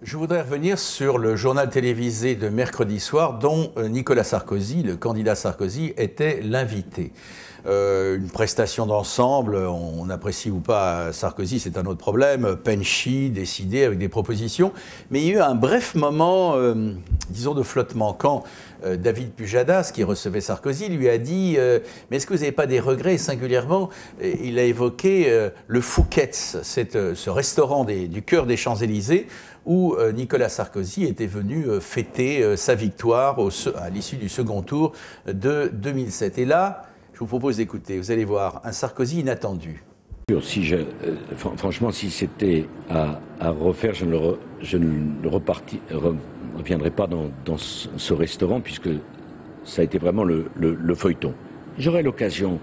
Je voudrais revenir sur le journal télévisé de mercredi soir dont Nicolas Sarkozy, le candidat Sarkozy, était l'invité. Une prestation d'ensemble, on apprécie ou pas Sarkozy, c'est un autre problème, punchy, décidé, avec des propositions. Mais il y a eu un bref moment, disons, de flottement, quand David Pujadas, qui recevait Sarkozy, lui a dit « Mais est-ce que vous n'avez pas des regrets ?» Singulièrement, il a évoqué le Fouquet's, ce restaurant du cœur des Champs-Élysées, où Nicolas Sarkozy était venu fêter sa victoire à l'issue du second tour de 2007. Et là, je vous propose d'écouter, vous allez voir, un Sarkozy inattendu. Franchement, si c'était à refaire, je ne reviendrai pas dans ce restaurant, puisque ça a été vraiment le feuilleton. J'aurai l'occasion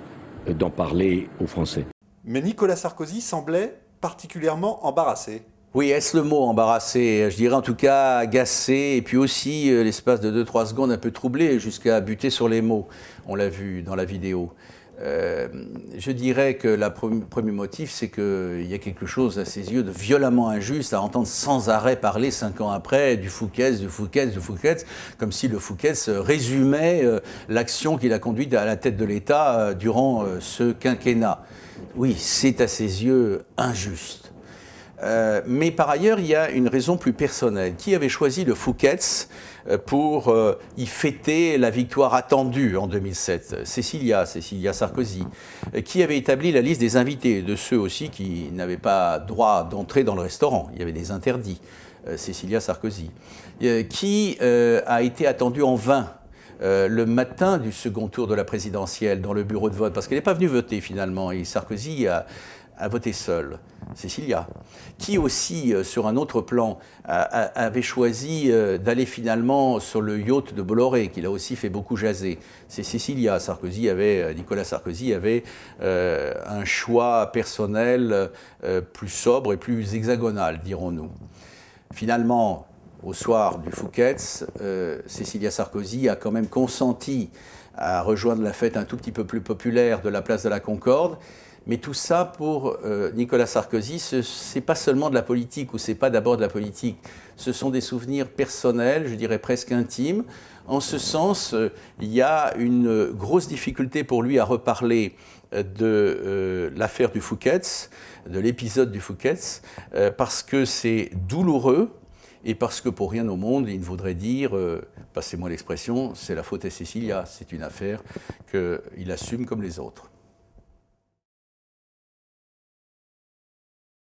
d'en parler aux Français. Mais Nicolas Sarkozy semblait particulièrement embarrassé. Oui, est-ce le mot embarrassé? Je dirais en tout cas agacé, et puis aussi l'espace de 2-3 secondes un peu troublé, jusqu'à buter sur les mots. On l'a vu dans la vidéo. Je dirais que le premier motif, c'est qu'il y a quelque chose à ses yeux de violemment injuste à entendre sans arrêt parler 5 ans après du Fouquet's, comme si le Fouquet's résumait l'action qu'il a conduite à la tête de l'État durant ce quinquennat. Oui, c'est à ses yeux injuste. Mais par ailleurs, il y a une raison plus personnelle. Qui avait choisi le Fouquet's pour y fêter la victoire attendue en 2007? Cécilia Sarkozy. Qui avait établi la liste des invités, de ceux aussi qui n'avaient pas droit d'entrer dans le restaurant? Il y avait des interdits. Cécilia Sarkozy. Qui a été attendu en vain le matin du second tour de la présidentielle dans le bureau de vote, parce qu'elle n'est pas venue voter finalement, et Sarkozy a voté seul. Cécilia, qui aussi, sur un autre plan, avait choisi d'aller finalement sur le yacht de Bolloré, qu'il a aussi fait beaucoup jaser. C'est Cécilia. Nicolas Sarkozy avait un choix personnel plus sobre et plus hexagonal, dirons-nous. Finalement, au soir du Fouquet's, Cécilia Sarkozy a quand même consenti à rejoindre la fête un tout petit peu plus populaire de la place de la Concorde. Mais tout ça, pour Nicolas Sarkozy, ce n'est pas seulement de la politique, ou ce n'est pas d'abord de la politique. Ce sont des souvenirs personnels, je dirais presque intimes. En ce sens, il y a une grosse difficulté pour lui à reparler de l'affaire du Fouquet's, de l'épisode du Fouquet's, parce que c'est douloureux, et parce que pour rien au monde, il ne voudrait dire, passez-moi l'expression, c'est la faute à Cécilia, c'est une affaire qu'il assume comme les autres.